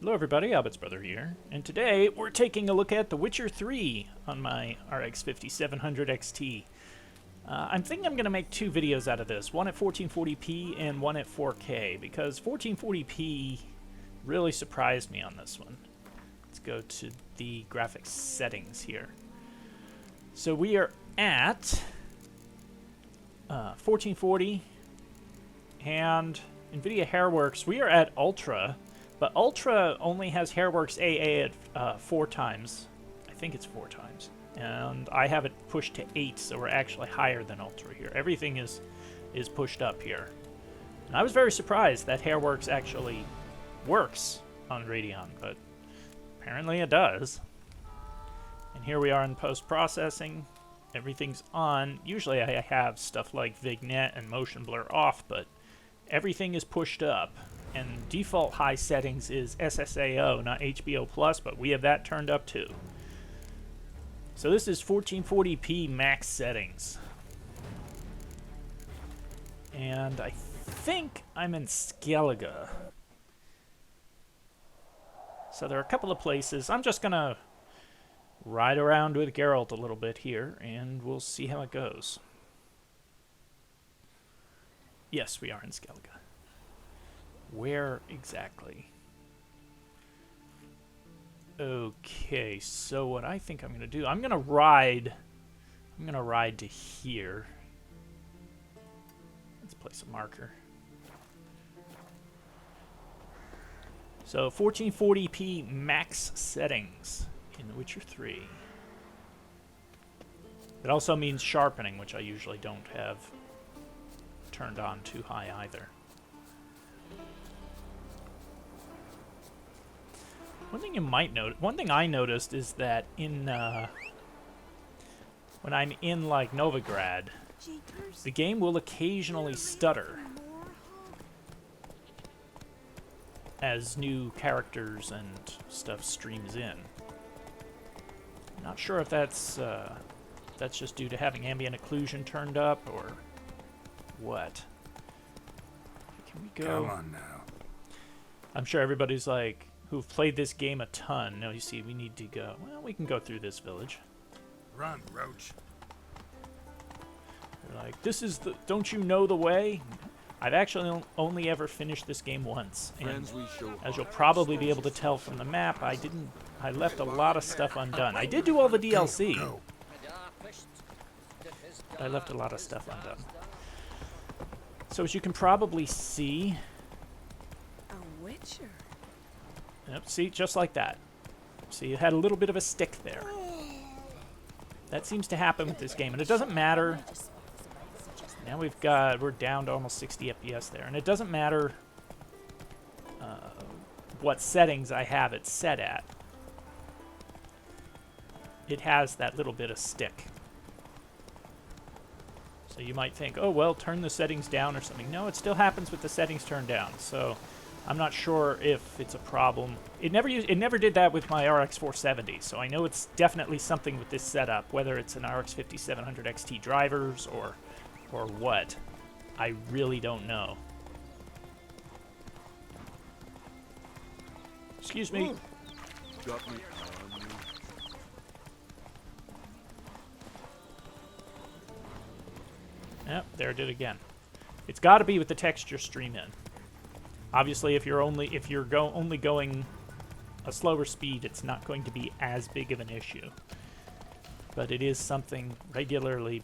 Hello everybody, Abbott's brother here, and today we're taking a look at The Witcher 3 on my RX 5700 XT. I'm thinking I'm going to make two videos out of this, one at 1440p and one at 4K, because 1440p really surprised me on this one. Let's go to the graphics settings here. So we are at 1440 and NVIDIA Hairworks. We are at Ultra. But Ultra only has Hairworks AA at 4 times. I think it's 4 times. And I have it pushed to 8, so we're actually higher than Ultra here. Everything is pushed up here. And I was very surprised that Hairworks actually works on Radeon, but apparently it does. And here we are in post-processing. Everything's on. Usually I have stuff like Vignette and Motion Blur off, but everything is pushed up. And default high settings is SSAO, not HBO+, but we have that turned up too. So this is 1440p max settings. And I think I'm in Skellige. So there are a couple of places. I'm just going to ride around with Geralt a little bit here, and we'll see how it goes. Yes, we are in Skellige. Where exactly? Okay, so what I think I'm going to do, I'm going to ride to here. Let's place a marker. So 1440p max settings in The Witcher 3. It also means sharpening, which I usually don't have turned on too high either. One thing you might note, one thing I noticed is that in when I'm in like Novigrad, the game will occasionally stutter as new characters and stuff streams in. I'm not sure if that's just due to having ambient occlusion turned up or what. Can we go? Come on now. I'm sure everybody's like, who've played this game a ton. No, you see, we need to go. Well, we can go through this village. Run, Roach. They're like, this is the, don't you know the way? I've actually only ever finished this game once. And as you'll probably be able to tell from the map, I left a lot of stuff undone. I did do all the DLC. But I left a lot of stuff undone. So as you can probably see, A Witcher. yep, see, just like that. See, it had a little bit of a stick there. That seems to happen with this game, and it doesn't matter. Now we're down to almost 60 FPS there, and it doesn't matter what settings I have it set at. It has that little bit of stick. So you might think, oh, well, turn the settings down or something. No, it still happens with the settings turned down, so I'm not sure if it's a problem. It never did that with my RX 470, so I know it's definitely something with this setup, whether it's an RX 5700 XT drivers or what. I really don't know. Excuse me. Got me. Yep, there it did again. It's got to be with the texture stream in. Obviously, if you're only going a slower speed, it's not going to be as big of an issue. But it is something regularly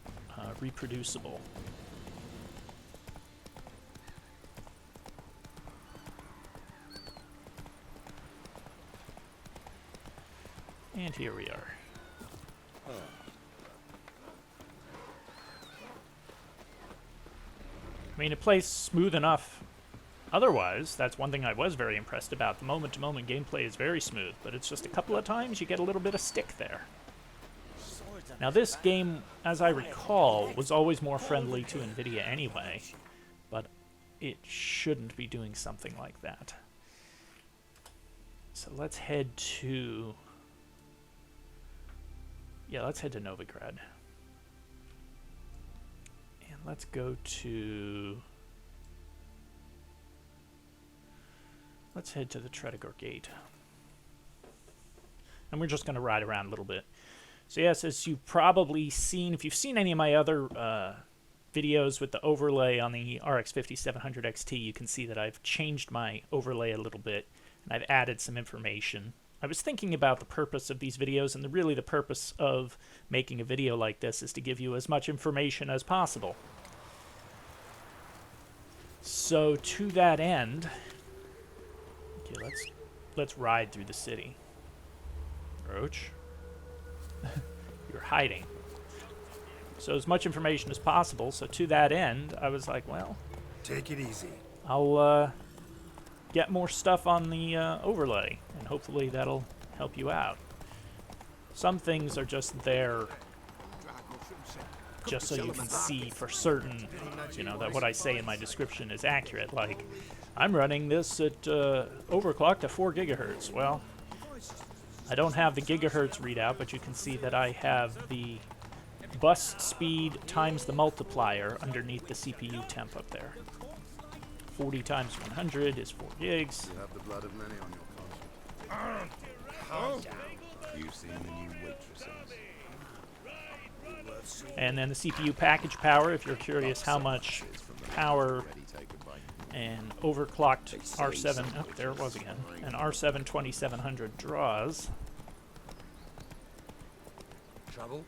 reproducible. And here we are. I mean, it plays smooth enough. Otherwise, that's one thing I was very impressed about. The moment-to-moment gameplay is very smooth, but it's just a couple of times you get a little bit of stick there. Now this game, as I recall, was always more friendly to NVIDIA anyway, but it shouldn't be doing something like that. So let's head to... yeah, let's head to Novigrad. And let's go to... let's head to the Tredegor Gate. and we're just going to ride around a little bit. So yes, as you've probably seen, if you've seen any of my other videos with the overlay on the RX 5700 XT, you can see that I've changed my overlay a little bit, and I've added some information. I was thinking about the purpose of these videos, and really the purpose of making a video like this is to give you as much information as possible. So to that end, okay, let's ride through the city. Roach, you're hiding. So as much information as possible. So to that end, I was like, well, Take it easy. I'll get more stuff on the overlay, and hopefully that'll help you out. Some things are just there just so you can see for certain, you know, that what I say in my description is accurate. Like, I'm running this at overclocked to 4 gigahertz. Well, I don't have the gigahertz readout, but you can see that I have the bus speed times the multiplier underneath the CPU temp up there. 40 times 100 is 4 gigs. You have the blood of many on your conscience. You've seen the new waitresses. And then the CPU package power, if you're curious how much power an overclocked R7, oh, there it was again, an R7 2700 draws. Trouble?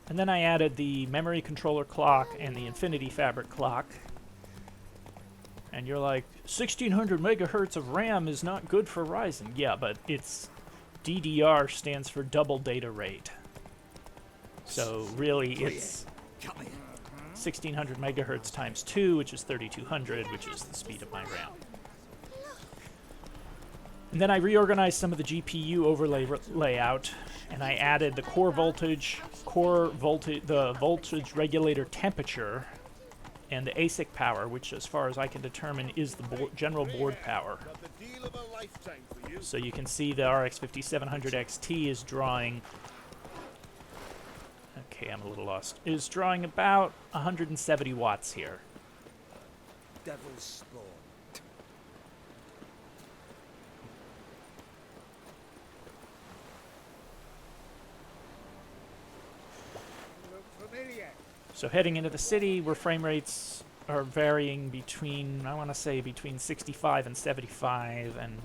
And then I added the memory controller clock and the Infinity Fabric clock. And you're like, 1600 megahertz of RAM is not good for Ryzen. Yeah, but it's DDR stands for double data rate. So really it's 1600 megahertz times 2, which is 3200, which is the speed of my RAM. And then I reorganized some of the GPU overlay layout, and I added the the voltage regulator temperature, and the ASIC power, which as far as I can determine is the general board power. So you can see the RX 5700 XT is drawing, okay, I'm a little lost, is drawing about 170 watts here. Devil's spawn. So heading into the city, where frame rates are varying between, I want to say between 65 and 75, and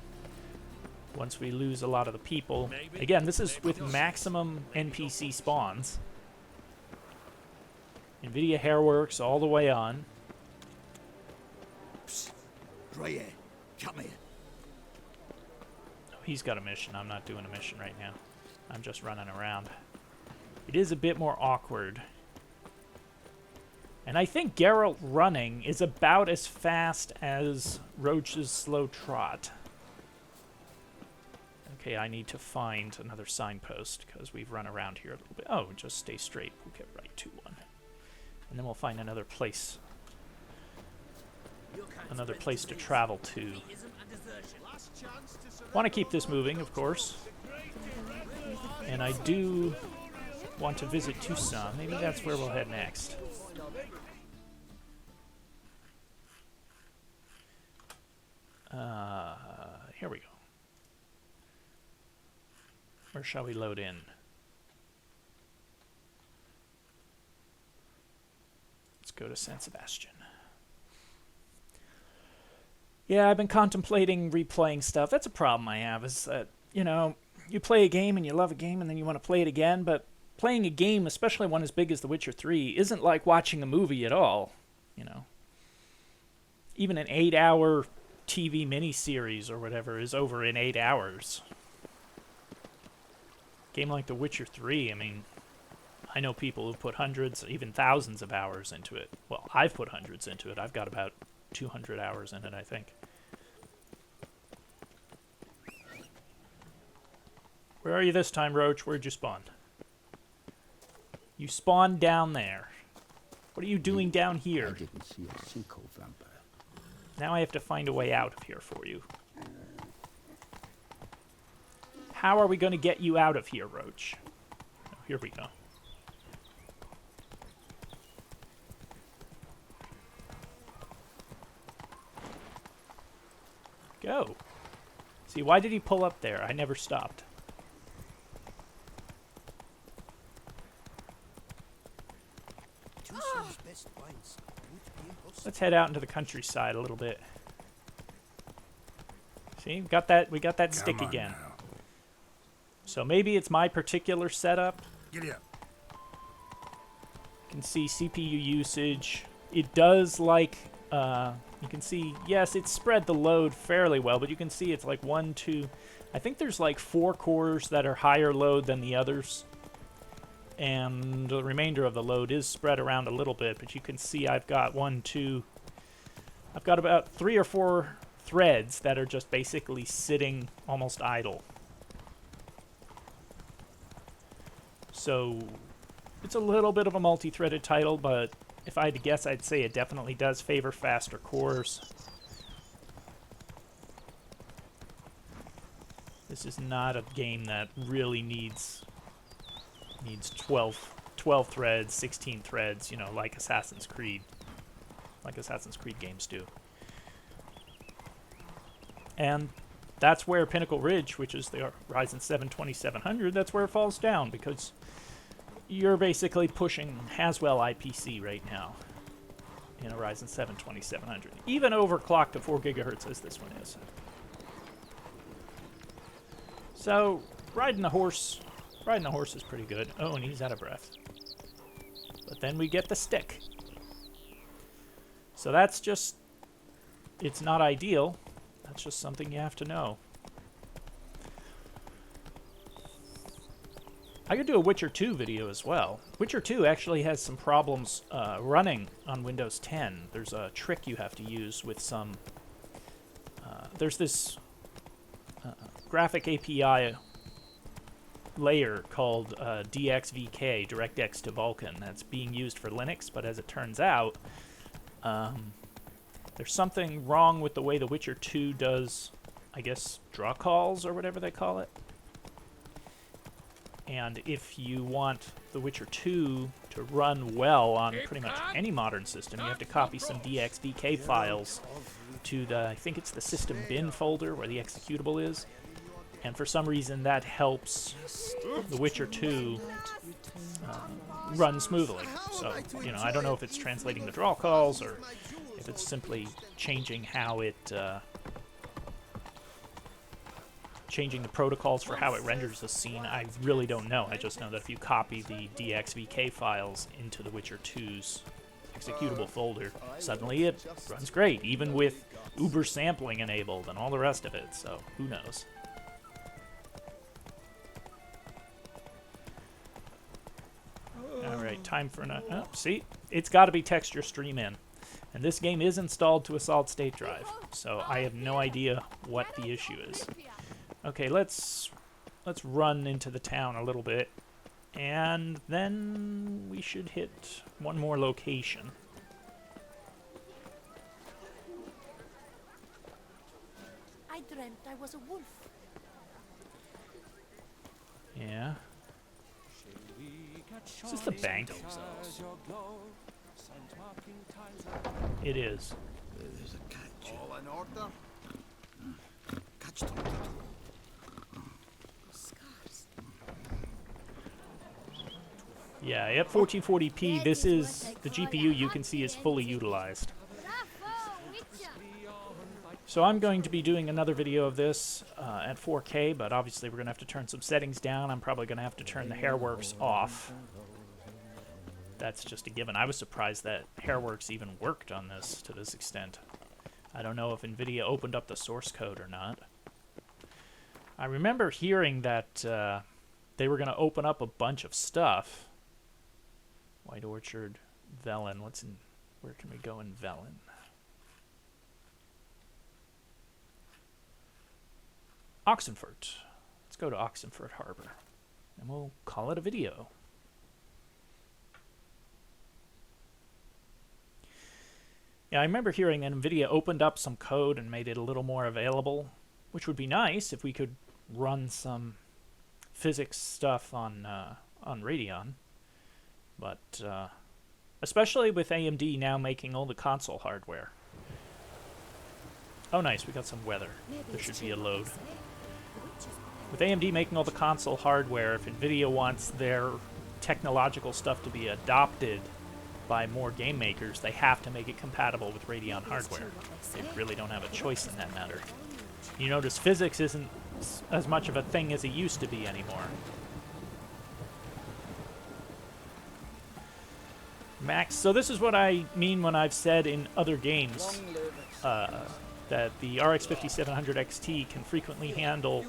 once we lose a lot of the people. Again, this is with maximum NPC spawns. NVIDIA Hairworks all the way on. Right here. Come here. Oh, he's got a mission. I'm not doing a mission right now. I'm just running around. It is a bit more awkward. And I think Geralt running is about as fast as Roach's slow trot. Okay, I need to find another signpost because we've run around here a little bit. Oh, just stay straight. We'll get right to one. And then we'll find another place. Another place to travel to. Want to keep this moving, of course. And I do want to visit Toussaint. Maybe that's where we'll head next. Here we go. Where shall we load in? Let's go to San Sebastian. Yeah, I've been contemplating replaying stuff. That's a problem I have, is that, you know, you play a game and you love a game and then you want to play it again, but playing a game, especially one as big as The Witcher 3, isn't like watching a movie at all, you know. Even an 8-hour TV miniseries or whatever is over in 8 hours. Game like The Witcher 3, I mean, I know people who've put hundreds, even thousands of hours into it. Well, I've put hundreds into it. I've got about 200 hours in it, I think. Where are you this time, Roach? Where'd you spawn? You spawned down there. What are you doing down here? I didn't see a single vampire. Now I have to find a way out of here for you. How are we going to get you out of here, Roach? Oh, here we go. Go. See, why did he pull up there? I never stopped. Toussaint's best wines would be in Boston. Let's head out into the countryside a little bit. See, we got that stick Come on again. now. So maybe it's my particular setup. Giddy up. You can see CPU usage. It does like, you can see, yes, it's spread the load fairly well, but you can see it's like 1, 2, I think there's like 4 cores that are higher load than the others. And the remainder of the load is spread around a little bit, but you can see I've got 1, 2, I've got about 3 or 4 threads that are just basically sitting almost idle. So it's a little bit of a multi-threaded title, but if I had to guess, I'd say it definitely does favor faster cores. This is not a game that really needs 12 threads, 16 threads, you know, like Assassin's Creed games do. And that's where Pinnacle Ridge, which is the Ryzen 7 2700, that's where it falls down, because you're basically pushing Haswell IPC right now in a Ryzen 7 2700. Even overclocked to 4 gigahertz as this one is. So, riding the horse is pretty good. Oh, and he's out of breath. But then we get the stick. So that's just, it's not ideal. That's just something you have to know. I could do a Witcher 2 video as well. Witcher 2 actually has some problems running on Windows 10. There's a trick you have to use with some... there's this graphic API layer called DXVK, DirectX to Vulkan, that's being used for Linux, but as it turns out, there's something wrong with the way the Witcher 2 does, I guess, draw calls or whatever they call it. And if you want The Witcher 2 to run well on pretty much any modern system, you have to copy some DXVK files to the, I think it's the system bin folder where the executable is. And for some reason that helps The Witcher 2 run smoothly. So, you know, I don't know if it's translating the draw calls or if it's simply changing how it... changing the protocols for how it renders the scene. I really don't know. I just know that if you copy the DXVK files into the Witcher 2's executable folder, suddenly it runs great, even with Uber sampling enabled and all the rest of it, so who knows. Alright, time for another... Oh, see? It's got to be texture stream in. And this game is installed to a solid-state drive, so I have no idea what the issue is. Okay, let's run into the town a little bit, and then we should hit one more location. I dreamt I was a wolf. Yeah. Is this the bank? It is. There's a catch. All in order? Catch them. Yeah, at 1440p, this is the GPU you can see is fully utilized. So I'm going to be doing another video of this at 4K, but obviously we're going to have to turn some settings down. I'm probably going to have to turn the Hairworks off. That's just a given. I was surprised that Hairworks even worked on this to this extent. I don't know if NVIDIA opened up the source code or not. I remember hearing that they were going to open up a bunch of stuff. White Orchard, Velen. Where can we go in Velen? Oxenfurt. Let's go to Oxenfurt Harbor. And we'll call it a video. Yeah, I remember hearing that NVIDIA opened up some code and made it a little more available, which would be nice if we could run some physics stuff on Radeon. But especially with AMD now making all the console hardware. Oh, nice. We got some weather. There should be a load. With AMD making all the console hardware, if NVIDIA wants their technological stuff to be adopted by more game makers, they have to make it compatible with Radeon hardware. They really don't have a choice in that matter. You notice physics isn't as much of a thing as it used to be anymore. Max, so this is what I mean when I've said in other games that the RX 5700 XT can frequently handle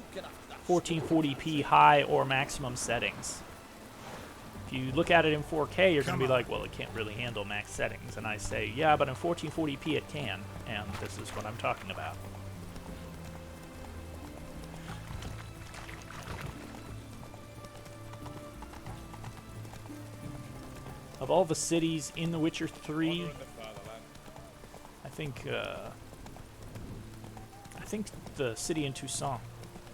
1440p high or maximum settings. If you look at it in 4K, you're going to be like, well, it can't really handle max settings. And I say, yeah, but in 1440p it can, and this is what I'm talking about. Of all the cities in The Witcher 3, I think the city in Toussaint.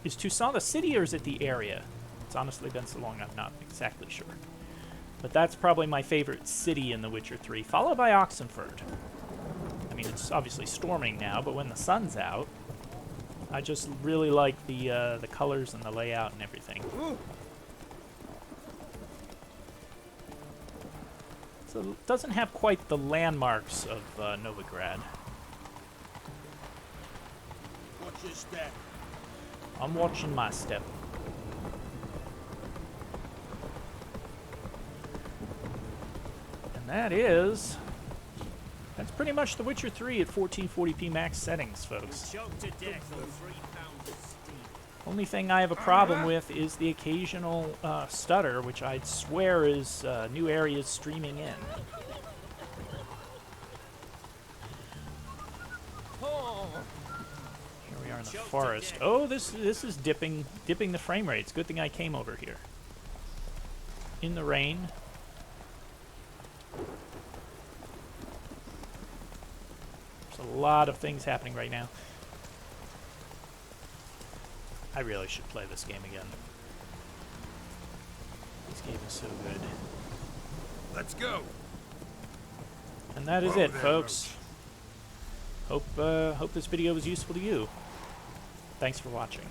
Is Toussaint the city or is it the area? It's honestly been so long I'm not exactly sure. But that's probably my favorite city in The Witcher 3, followed by Oxenfurt. I mean, it's obviously storming now, but when the sun's out, I just really like the colors and the layout and everything. So it doesn't have quite the landmarks of Novigrad. Watch your step. I'm watching my step. And that's pretty much The Witcher 3 at 1440p max settings, folks. Only thing I have a problem with is the occasional stutter, which I'd swear is new areas streaming in. Here we are in the forest. Oh, this is dipping the frame rates. Good thing I came over here. In the rain. There's a lot of things happening right now. I really should play this game again. This game is so good. Let's go. And that is it, folks. Hope this video was useful to you. Thanks for watching.